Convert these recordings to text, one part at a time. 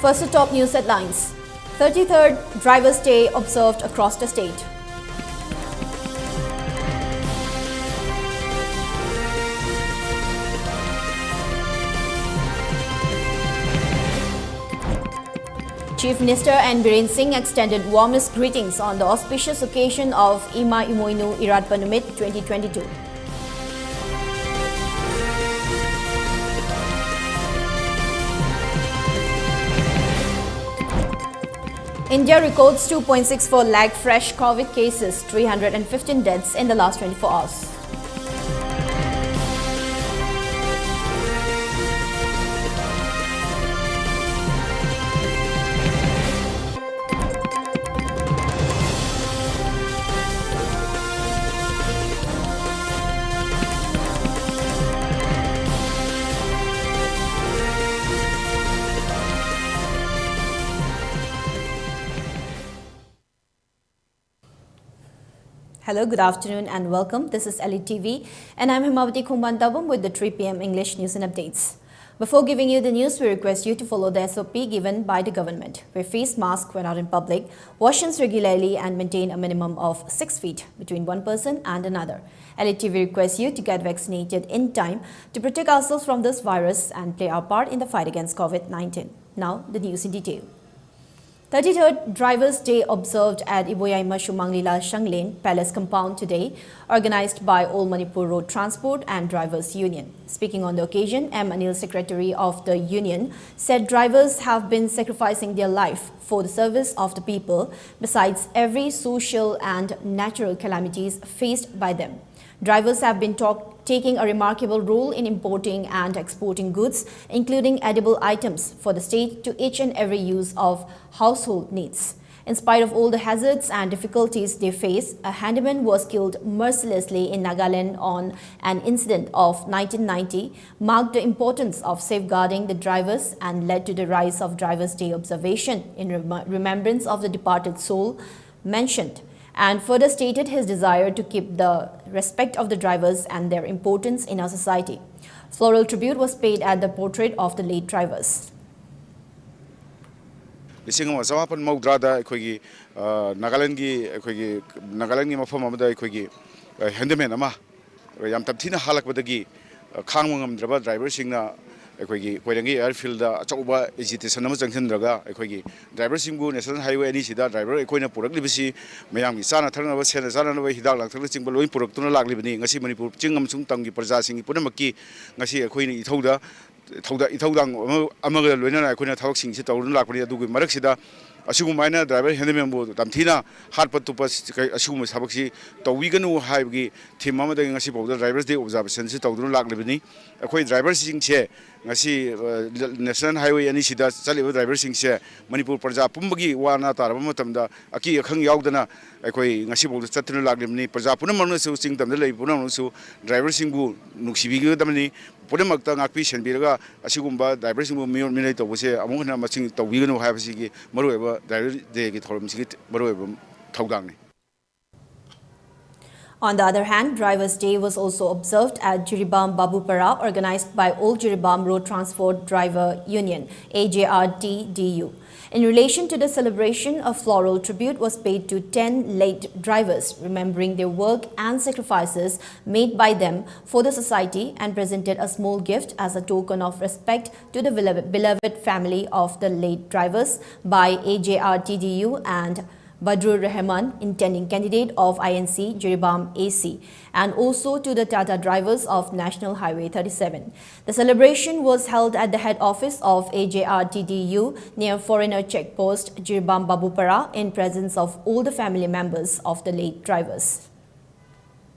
First to top news headlines. 33rd Drivers' Day observed across the state. Chief Minister and Biren Singh extended warmest greetings on the auspicious occasion of Ima Imoinu Iratpanumit 2022. India records 2.64 lakh fresh COVID cases, 315 deaths in the last 24 hours. Hello, good afternoon and welcome. This is ELITETV and I'm Hemabati with the 3 p.m. English news and updates. Before giving you the news, we request you to follow the SOP given by the government. Wear face masks when out in public, wash hands regularly and maintain a minimum of 6 feet between one person and another. ELITETV requests you to get vaccinated in time to protect ourselves from this virus and play our part in the fight against COVID-19. Now, the news in detail. 33rd Drivers' Day observed at Iboyaima Shumanglila Shanglen Palace Compound today, organized by All Manipur Road Transport and Drivers Union. Speaking on the occasion, M. Anil, Secretary of the Union, said drivers have been sacrificing their life for the service of the people, besides every social and natural calamities faced by them. Drivers have been taking a remarkable role in importing and exporting goods, including edible items, for the state to each and every use of household needs. In spite of all the hazards and difficulties they face, a handyman was killed mercilessly in Nagaland on an incident of 1990, marked the importance of safeguarding the drivers and led to the rise of Drivers' Day observation in remembrance of the departed soul mentioned, and further stated his desire to keep the respect of the drivers and their importance in our society. Floral tribute was paid at the portrait of the late drivers. Nagaland mafam amada handyman ama yam tabthina halakbadagi khangmangam draba driver singna Koirangi airfield achauba agitation ama jangthendraga aikogi driver singbu national highway ani sida driver aikoina puraklibasi mayamgi sana tharnaba sena sana na hidak langthakna chingba loi puraktuna laklibani ngasi manipur chingam sung tamgi praja singi punamakki ngasi aikoini ithaudang amaga loina aikoina thawak singsi tawrun lakpani adugi maraksida asugumana driver handyman bu tamthina harpatupa asugum sabaksi tawiganu haibgi thim amada ngasi bawda drivers day observation si tawdun laklibani akoi drivers singche ngasi national highway ani sida chaliba drivers singche manipur praja pumbagi wana taraba matamda aki akhang yaudana akoi ngasi bawda chatruna laklibani praja punamanu su singtamda lei punamanu su drivers singbu nuksibigi damani punamakta ngakpi senbiraga asugumba drivers singbu minai tawbose amungna maching tawiganu haibasigi marueba On the other hand, Drivers' Day was also observed at Jiribam Babupara, organized by All Jiribam Road Transport Driver Union, AJRTDU. In relation to the celebration, a floral tribute was paid to 10 late drivers, remembering their work and sacrifices made by them for the society, and presented a small gift as a token of respect to the beloved family of the late drivers by AJRTDU and Badrur Rahman, intending candidate of INC Jiribam AC, and also to the Tata drivers of National Highway 37. The celebration was held at the head office of AJRTDU near Foreigner Checkpost, Jiribam Babupara, in presence of all the family members of the late drivers.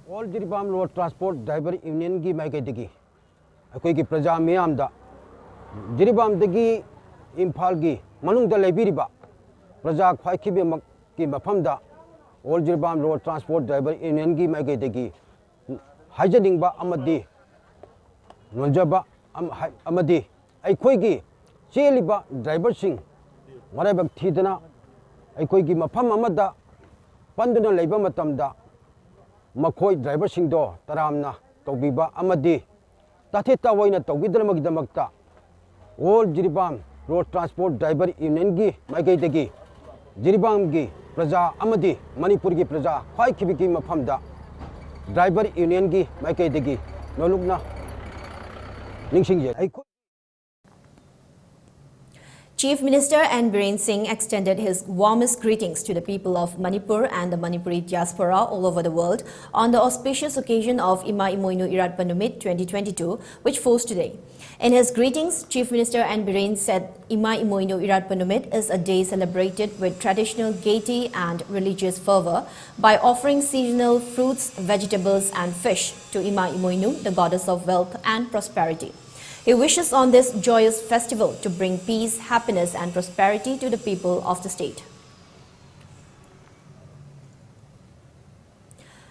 All Jiribam Road Transport Driver Union ki maiketiki akoi ki praja miyamda Jiribam dagi Imphal gi manungda lebiriba praja khwai khibe ki mafamda All Jiribam Road Transport Driver Union ki maiketiki haijaningba amadi nonjaba amadi aikoi gi cheliba driver sing marabak thidana aikoi gi mafam amada panduna leiba matamda Makoi driver singdo taramna tawbiba amadi tathita waina tawbidramagdamakta All Jiribam road transport driver union gi maikai dagi Jiribam gi praja amadi Manipur gi praja khwai khibiki mafam da driver union gi maikai dagi nolukna ningsingje ai Chief Minister N. Biren Singh extended his warmest greetings to the people of Manipur and the Manipuri diaspora all over the world on the auspicious occasion of Ima Imoinu Irat Panumit 2022, which falls today. In his greetings, Chief Minister N. Biren said Ima Imoinu Irat Panumit is a day celebrated with traditional gaiety and religious fervor by offering seasonal fruits, vegetables and fish to Ima Imoinu, the goddess of wealth and prosperity. He wishes on this joyous festival to bring peace, happiness and prosperity to the people of the state.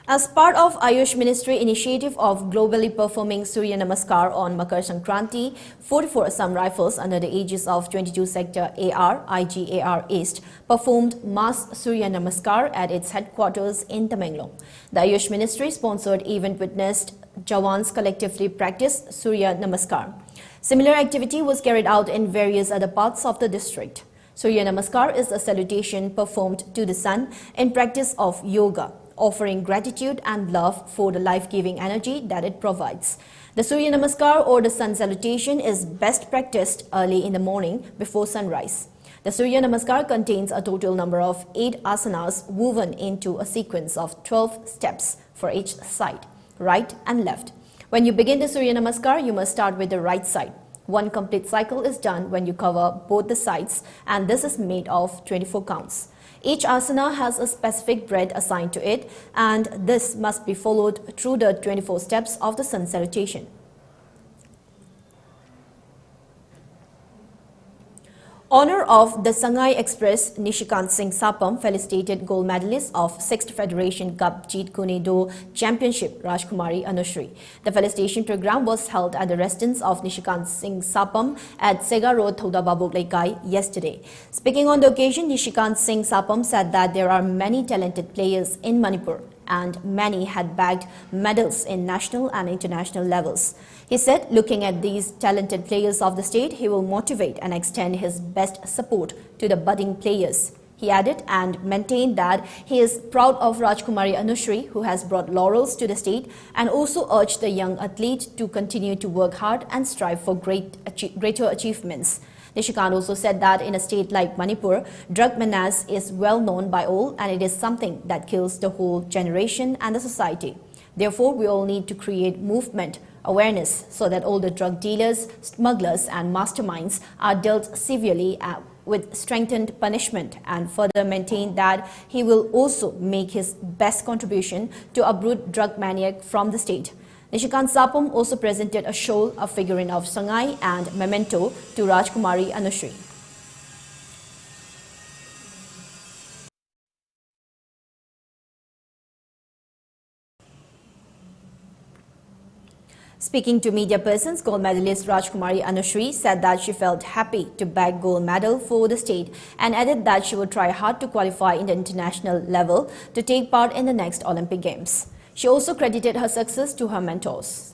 As part of Ayush Ministry initiative of globally performing Surya Namaskar on Makar Sankranti, 44 Assam Rifles under the aegis of 22 Sector AR, IGAR East performed mass Surya Namaskar at its headquarters in Tamenglong. The Ayush Ministry sponsored event witnessed Jawans collectively practice Surya Namaskar. Similar activity was carried out in various other parts of the district. Surya Namaskar is a salutation performed to the sun in practice of yoga, offering gratitude and love for the life-giving energy that it provides. The Surya Namaskar or the sun salutation is best practiced early in the morning before sunrise. The Surya Namaskar contains a total number of 8 asanas woven into a sequence of 12 steps for each side, right and left. When you begin the Surya Namaskar, you must start with the right side. One complete cycle is done when you cover both the sides, and this is made of 24 counts. Each asana has a specific breath assigned to it, and this must be followed through the 24 steps of the sun salutation. Honor of the Sangai Express, Nishikant Singh Sapam felicitated gold medalist of 6th Federation Cup Jeet Kune Do Championship, Rajkumari Anushri. The felicitation program was held at the residence of Nishikant Singh Sapam at Sega Road, Thoda Babuk Laikai yesterday. Speaking on the occasion, Nishikant Singh Sapam said that there are many talented players in Manipur and many had bagged medals in national and international levels. He said, looking at these talented players of the state, he will motivate and extend his best support to the budding players. He added and maintained that he is proud of Rajkumari Anushri, who has brought laurels to the state, and also urged the young athlete to continue to work hard and strive for greater achievements. Nishikant also said that in a state like Manipur, drug menace is well known by all, and it is something that kills the whole generation and the society. Therefore, we all need to create movement, awareness, so that all the drug dealers, smugglers and masterminds are dealt severely with strengthened punishment, and further maintain that he will also make his best contribution to uproot drug maniac from the state. Nishikant Sapam also presented a shawl, a figurine of Sangai and memento to Rajkumari Anushri. Speaking to media persons, gold medalist Rajkumari Anushri said that she felt happy to bag gold medal for the state and added that she would try hard to qualify in the international level to take part in the next Olympic Games. She also credited her success to her mentors.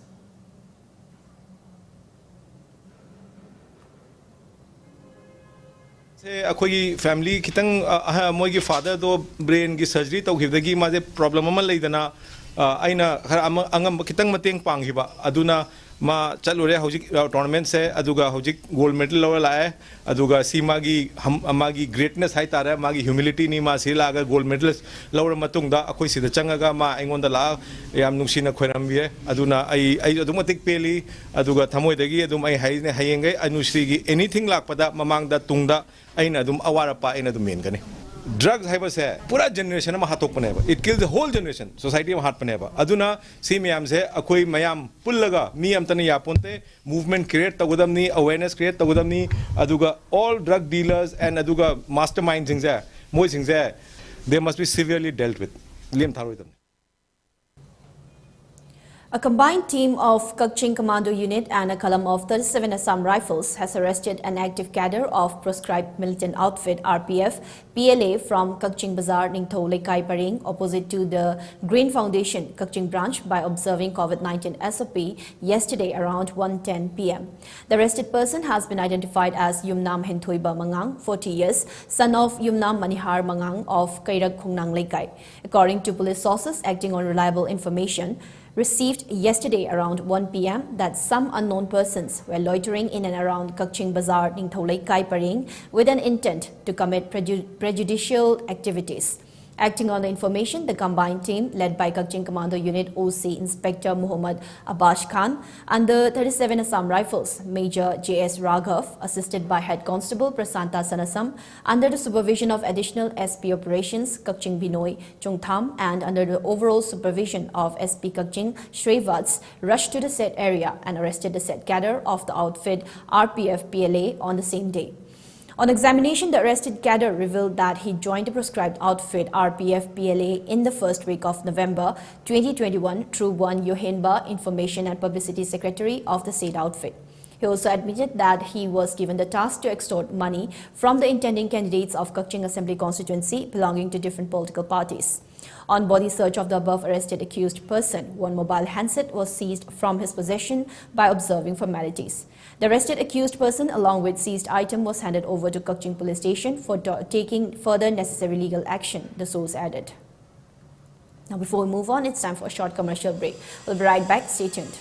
Akhoi family kitang moigi father do brain gi surgery tawkhibdagi maje problem ama leidana aina angam kitang mateng panghiba aduna ma chalure hojik tournament se aduga hojik gold medal lawa lae aduga sima gi amagi greatness hai tare magi humility ni ma sila ga gold medal lawa matungda akhoi sida changaga ma aingonda la yam nungsina khoirambiye aduna ai adumatik peli aduga thamoidagi adum ai haine hayengai Anushri gi anything lakpada mamangda tungda aina adum awara pa aina adum main kani drugs haibase pura generation ma hatok paneba it kills the whole generation society ma hat paneba aduna si mayam se akoi mayam pullaga mi amtani yaponte movement create tagodamni awareness create tagodamni aduga all drug dealers and aduga masterminds singse moi singse they must be severely dealt with liam tharoidam. A combined team of Kukching Commando Unit and a column of 37 Assam Rifles has arrested an active cadre of proscribed militant outfit RPF PLA from Kukching Bazaar, Ningtho Lekai Paring, opposite to the Green Foundation Kukching branch by observing COVID-19 SOP yesterday around 1:10 p.m. The arrested person has been identified as Yumnam Henthoiba Mangang, 40 years, son of Yumnam Manihar Mangang of Kairak Khungnang Lekai. According to police sources acting on reliable information received yesterday around 1 p.m. that some unknown persons were loitering in and around Kukching Bazaar, Ningtho Lekai Paring with an intent to commit prejudicial activities. Acting on the information, the combined team led by Kukching Commando Unit OC Inspector Muhammad Abbas Khan under 37 Assam Rifles, Major J.S. Raghav, assisted by Head Constable Prasanta Sanasam, under the supervision of Additional SP Operations Kukching Binoy Chungtham and under the overall supervision of SP Kukching Shrevats, rushed to the said area and arrested the said cadre of the outfit RPF PLA on the same day. On examination, the arrested cadre revealed that he joined the proscribed outfit RPF PLA in the first week of November 2021 through one Yohenba, Information and Publicity Secretary of the said outfit. He also admitted that he was given the task to extort money from the intending candidates of Kukching Assembly constituency belonging to different political parties. On body search of the above arrested accused person, one mobile handset was seized from his possession by observing formalities. The arrested accused person along with seized item was handed over to Kukching Police Station for taking further necessary legal action, the source added. Now before we move on, it's time for a short commercial break. We'll be right back. Stay tuned.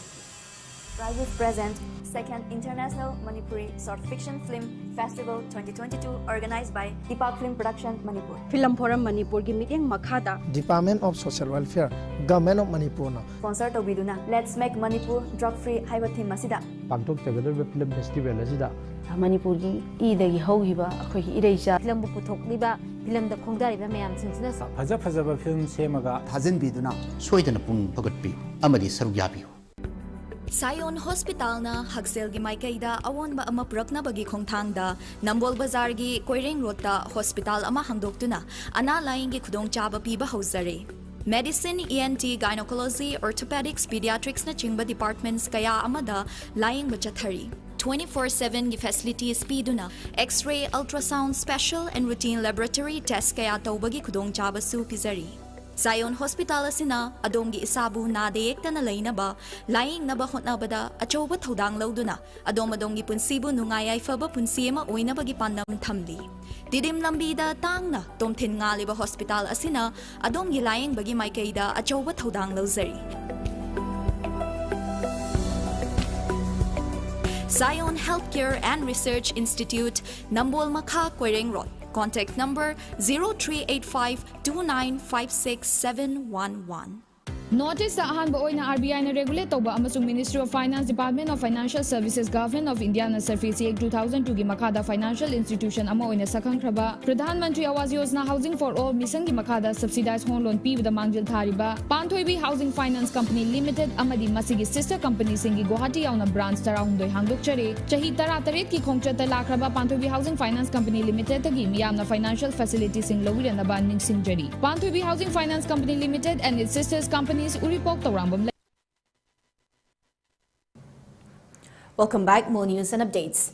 Prizes present Second International Manipuri Short Fiction Film Festival 2022 organized by Deepak Film Production Manipur. Film Forum Manipur gi meeting makhada Department of Social Welfare, Government of Manipur na sponsor tobiduna Let's Make Manipur Drug Free haiba theme asida Pangtok Tagadarba Film Festival asida Manipur gi idagi hauhiba akhoi ireisa film bu puthokliba film da khongdariba mayam sinsina Fazaba film semaga thajinbiduna soidana pung pagatpi amadi saruk yabiu Sayon Hospital na Hagsel gi Maikaida awonba ama purakna bagi khongthangda Nambol Bazar gi Koireng Road ta hospital ama hangdoktuna ana laing gi khudong chaba piba hauzare. Medicine, ENT, Gynecology, Orthopedics, Pediatrics na chingba departments kaya amada laing bachathari. 24/7 gi facilities piduna X-ray, ultrasound, special and routine laboratory test kaya tawbagi khudong chaba su pizari. Sayon Hospital asina adongi isabu na deyekta na lainaba laing naba hotnabada achoba thodang lauduna adongi punsibu nungayay faba punsima oina bagi pandam thamli didim lambida tangna tomthin ngaliba hospital asina adongi laing bagi maikaida achoba thodang lauzari Sayon Healthcare and Research Institute Nambol Makha Koireng Road. Contact number 0385-2956711. Notice the ahanba oina RBI na regulate toba amasung Ministry of Finance Department of Financial Services Government of India na Surface Act 2002 gi makada financial institution ama oina sakhangkraba Pradhan Mantri Awas Yojana Housing for All mission gi makada subsidized home loan pibada mangjil thariba Panthoibi Housing Finance Company Limited amadi masigi sister company singi Guwahati yauna branch tarahundoi hangdokchare chahi 13 ki khongchata lakraba Panthoibi Housing Finance Company Limited tagi miyamna financial facilities sing lawirana ningsingjari Panthoibi Housing Finance Company Limited and its sisters company Welcome back. More news and updates.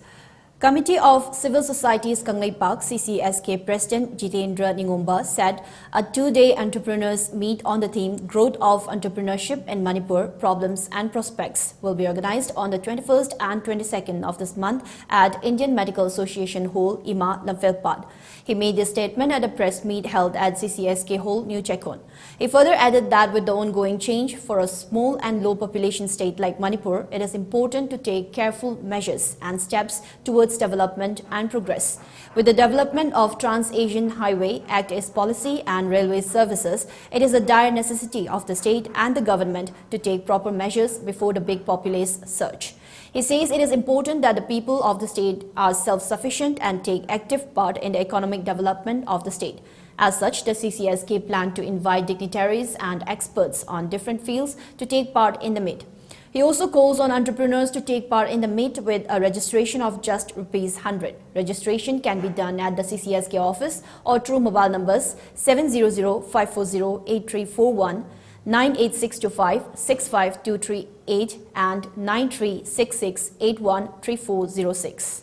Committee of Civil Societies Kanglei Park CCSK President Jitendra Ningumba said a two-day entrepreneurs meet on the theme Growth of Entrepreneurship in Manipur, Problems and Prospects will be organized on the 21st and 22nd of this month at Indian Medical Association Hall, Ima, Lamphilpad. He made this statement at a press meet held at CCSK Hall, New Chekon. He further added that with the ongoing change for a small and low population state like Manipur, it is important to take careful measures and steps towards development and progress. With the development of Trans-Asian Highway, Act East policy and railway services, it is a dire necessity of the state and the government to take proper measures before the big populace surge. He says it is important that the people of the state are self-sufficient and take active part in the economic development of the state. As such, the CCSK planned to invite dignitaries and experts on different fields to take part in the meet. He also calls on entrepreneurs to take part in the meet with a registration of just ₹100. Registration can be done at the CCSK office or through mobile numbers 700-540-8341, 98625 65238 and 9366813406.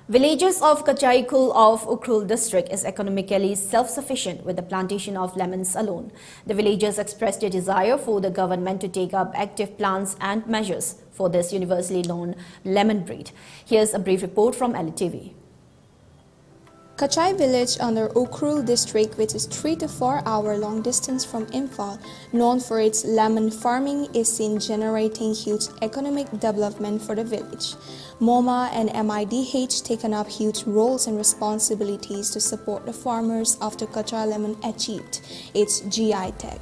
Villagers of Kachaikul of Ukhrul district is economically self-sufficient with the plantation of lemons alone. The villagers expressed their desire for the government to take up active plans and measures for this universally known lemon breed. Here's a brief report from ELITETV. Kachai village under Ukhrul district, which is 3 to 4 hour long distance from Imphal, known for its lemon farming, is seen generating huge economic development for the village. MoMA and MIDH taken up huge roles and responsibilities to support the farmers after Kachai lemon achieved its GI tag.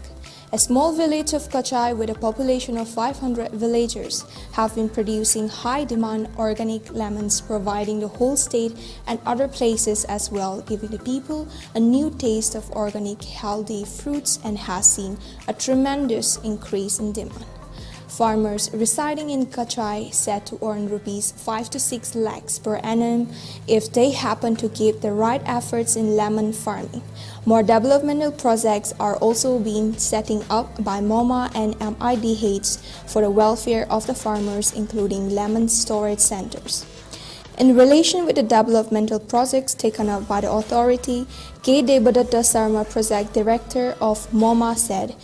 A small village of Kachai with a population of 500 villagers have been producing high-demand organic lemons, providing the whole state and other places as well, giving the people a new taste of organic, healthy fruits, and has seen a tremendous increase in demand. Farmers residing in Kachai said to earn rupees 5 to 6 lakhs per annum if they happen to give the right efforts in lemon farming. More developmental projects are also being setting up by MoMA and MIDH for the welfare of the farmers, including lemon storage centers. In relation with the developmental projects taken up by the authority, K. Debadatta Sarma, Project Director of MoMA, said,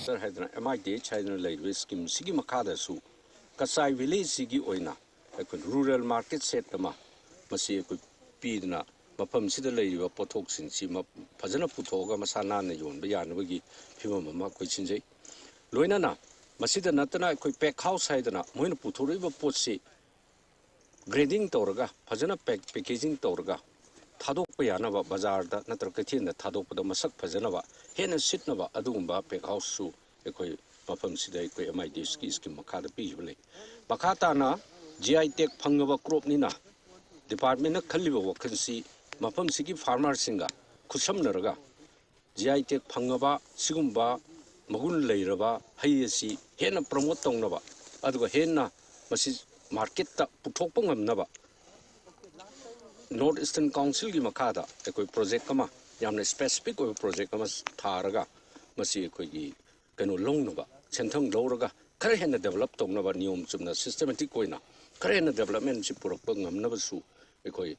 rural market set mafam sida leiriba pothok sing si phajana puthoga masana na yon ba yanabagi phimam ma koi chinjai loina na masida natana koi pack house haidana moina puthoriba pot si grading toraga phajana packaging toraga thadok pa yanaba bazar da natra kathin da thadok da masak phajana ba hena sitna ba adugumba pack house su ekoi mafam sida ekoi MID scheme makha da pi bale bakata na GI tech phangaba crop ni na department na khaliba wakansi mafam sigi farmer singa kusam naraga GI tech phangaba sigumba magun leiraba hayasi hena promote tongnaba aduga hena masi market ta puthokpa ngamnaba North Eastern Council gi makada ekoi project kama yamna specific oi project kama tharaga masi ekoi gi kanu longnaba senthang lawraga khare hena develop tongnaba niyom chumna systematic oina khare hena development si purakpa ngamnaba su ekoi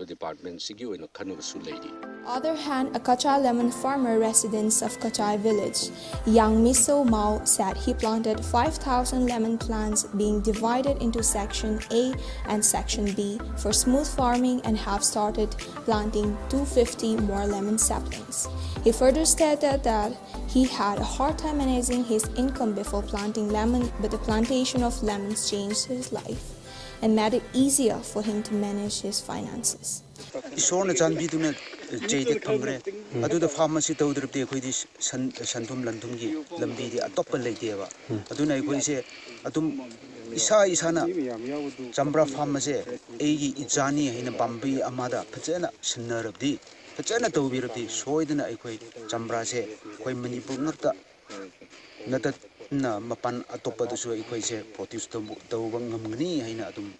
department sigi oina khanu su lady. Other hand, a Kachai lemon farmer resident of Kachai village, Yang Miso Mao, said he planted 5,000 lemon plants being divided into section A and section B for smooth farming and have started planting 250 more lemon saplings. He further stated that he had a hard time managing his income before planting lemon, but the plantation of lemons changed his life and made it easier for him to manage his finances. Ishorna Janbiduna Jaded Pangre, Adu pharmacy to the Santum Landungi, Lambidi, a topper lady, Aduna Guise, Adum Isa Isana, Jambra pharmacy, Agi Izani in a Bambi Amada, Pazena, Sinner of D, Pazena to be the Soidana Equi, Jambrase, Quay Manipur Nata na mapan atopa da su equai se produce to ngamni haina adum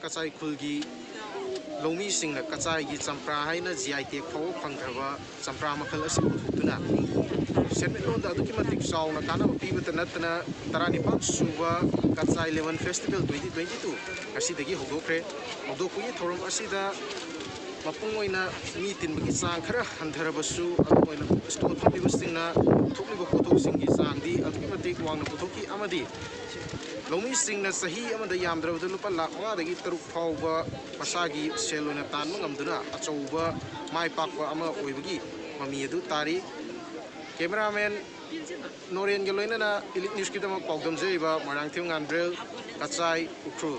Kachai khulgi lomi singna kachai gi champra haina GI tech phaw phangthaba champra makhal asi uthutuna senmelon da aduki matik sauna kana pibata natna tarani pak suba Kachai lemon festival 2022 asidagi hogokre hogokui thorom asida mapung oina mi tinbagi sang khara handharabasu oina store thabiba singna thokliba photo singi sangdi aduki matik wangna photoki amadi lomi singna sahi amada yamdrabda lupa lakh ma dagi taruk phawba masagi selona tan ngamduna achouba mai pakwa ama oibagi mami adu tari cameraman Noren geloina na Elite News kitama pawdam jeiba marangthim ngandrel Kachai Ukhrul.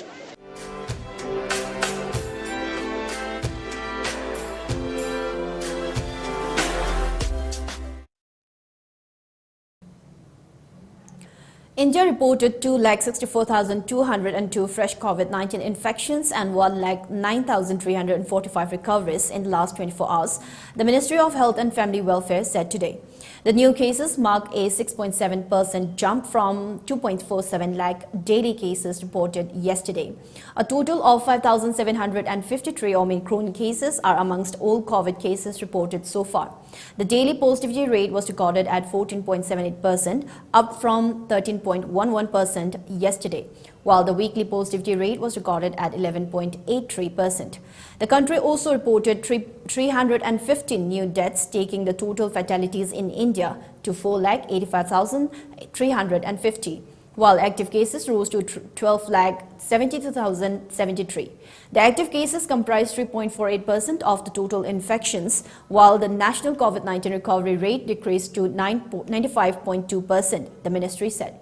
India reported 2,64,202 fresh COVID-19 infections and 1,09,345 recoveries in the last 24 hours, the Ministry of Health and Family Welfare said today. The new cases mark a 6.7% jump from 2.47 lakh daily cases reported yesterday. A total of 5,753 Omicron cases are amongst all COVID cases reported so far. The daily positivity rate was recorded at 14.78%, up from 13.11% yesterday, while the weekly positivity rate was recorded at 11.83%. The country also reported 315 new deaths, taking the total fatalities in India to 4,85,350, while active cases rose to 12,72,073. The active cases comprise 3.48% of the total infections, while the national COVID-19 recovery rate decreased to 95.2%, the ministry said.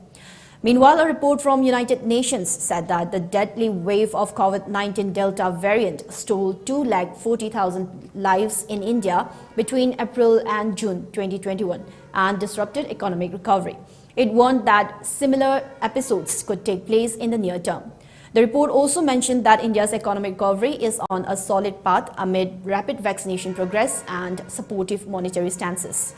Meanwhile, a report from United Nations said that the deadly wave of COVID-19 Delta variant stole 240,000 lives in India between April and June 2021 and disrupted economic recovery. It warned that similar episodes could take place in the near term. The report also mentioned that India's economic recovery is on a solid path amid rapid vaccination progress and supportive monetary stances.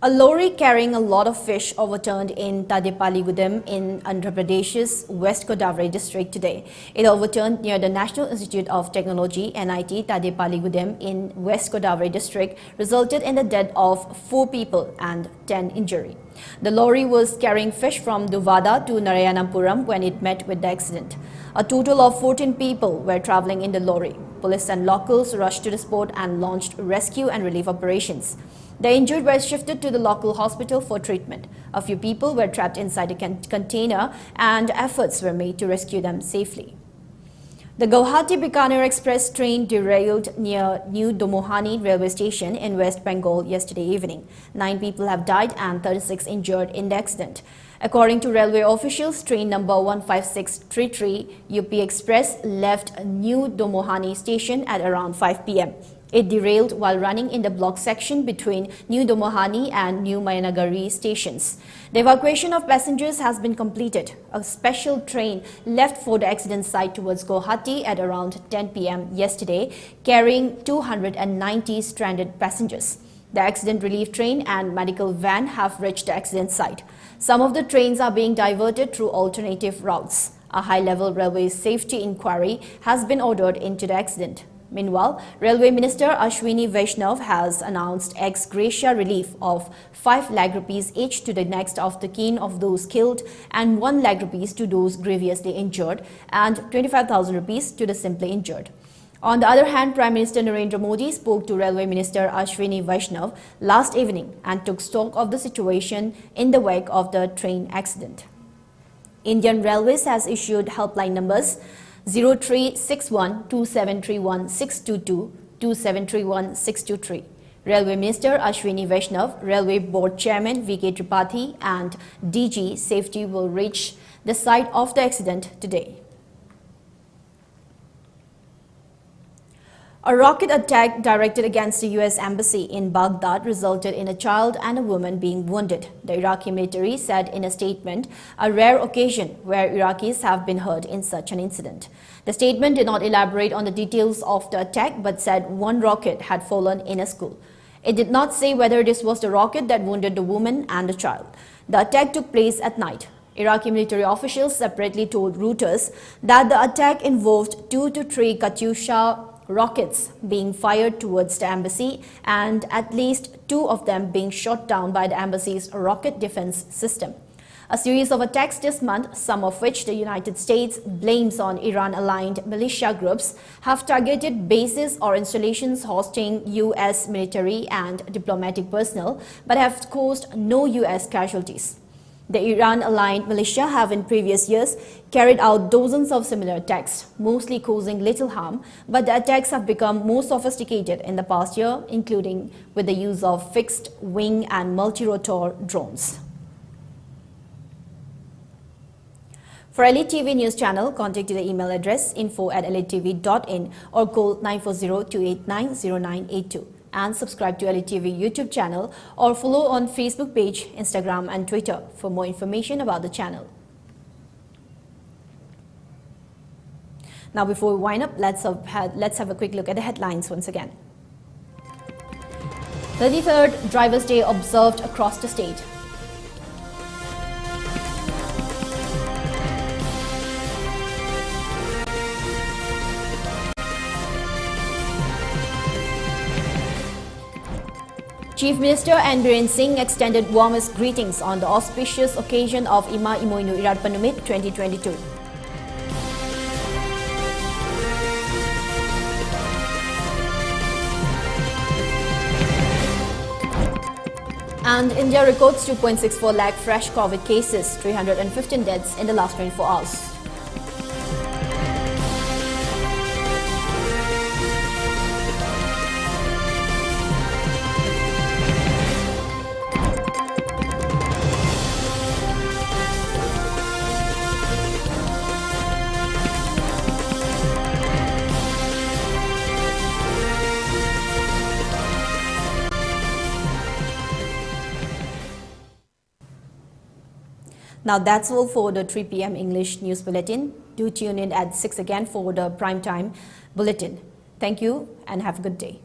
A lorry carrying a lot of fish overturned in Tadepaligudem in Andhra Pradesh's West Godavari district today. It overturned near the National Institute of Technology NIT Tadepaligudem in West Godavari district, resulted in the death of 4 people and 10 injury. The lorry was carrying fish from Duvada to Narayanapuram when it met with the accident. A total of 14 people were travelling in the lorry. Police and locals rushed to the spot and launched rescue and relief operations. The injured were shifted to the local hospital for treatment. A few people were trapped inside a container and efforts were made to rescue them safely. The Guwahati-Bikaner Express train derailed near New Domohani railway station in West Bengal yesterday evening. 9 people have died and 36 injured in the accident. According to railway officials, train number 15633 UP Express left New Domohani station at around 5 p.m. It derailed while running in the block section between New Domohani and New Mayanagari stations. The evacuation of passengers has been completed. A special train left for the accident site towards Guwahati at around 10 p.m. yesterday, carrying 290 stranded passengers. The accident relief train and medical van have reached the accident site. Some of the trains are being diverted through alternative routes. A high-level railway safety inquiry has been ordered into the accident. Meanwhile, Railway Minister Ashwini Vaishnav has announced ex gratia relief of 5 lakh rupees each to the next of the kin of those killed and 1 lakh rupees to those grievously injured and 25,000 rupees to the simply injured. On the other hand, Prime Minister Narendra Modi spoke to Railway Minister Ashwini Vaishnav last evening and took stock of the situation in the wake of the train accident. Indian Railways has issued helpline numbers 0361 2731 622, 2731 623. Railway Minister Ashwini Vaishnav, Railway Board Chairman V.K. Tripathi and DG Safety will reach the site of the accident today. A rocket attack directed against the U.S. Embassy in Baghdad resulted in a child and a woman being wounded. The Iraqi military said in a statement, a rare occasion where Iraqis have been hurt in such an incident. The statement did not elaborate on the details of the attack but said 1 rocket had fallen in a school. It did not say whether this was the rocket that wounded the woman and the child. The attack took place at night. Iraqi military officials separately told Reuters that the attack involved 2 to 3 Katyusha rockets being fired towards the embassy and at least 2 of them being shot down by the embassy's rocket defense system. A series of attacks this month, some of which the United States blames on Iran-aligned militia groups, have targeted bases or installations hosting U.S. military and diplomatic personnel but have caused no U.S. casualties. The Iran-aligned militia have in previous years carried out dozens of similar attacks, mostly causing little harm, but the attacks have become more sophisticated in the past year, including with the use of fixed-wing and multi-rotor drones. For ELITETV News Channel, contact the email address info@elitetv.in or call 940-289-0982. And subscribe to ELITETV YouTube channel or follow on Facebook page, Instagram and Twitter for more information about the channel. Now before we wind up, let's have a quick look at the headlines once again. 33rd Drivers' Day observed across the state. Chief Minister Biren Singh extended warmest greetings on the auspicious occasion of Ima Imoinu Iratpanumit 2022. And India records 2.64 lakh fresh COVID cases, 315 deaths in the last 24 hours. Now that's all for the 3 p.m. English News Bulletin. Do tune in at 6 again for the prime time bulletin. Thank you and have a good day.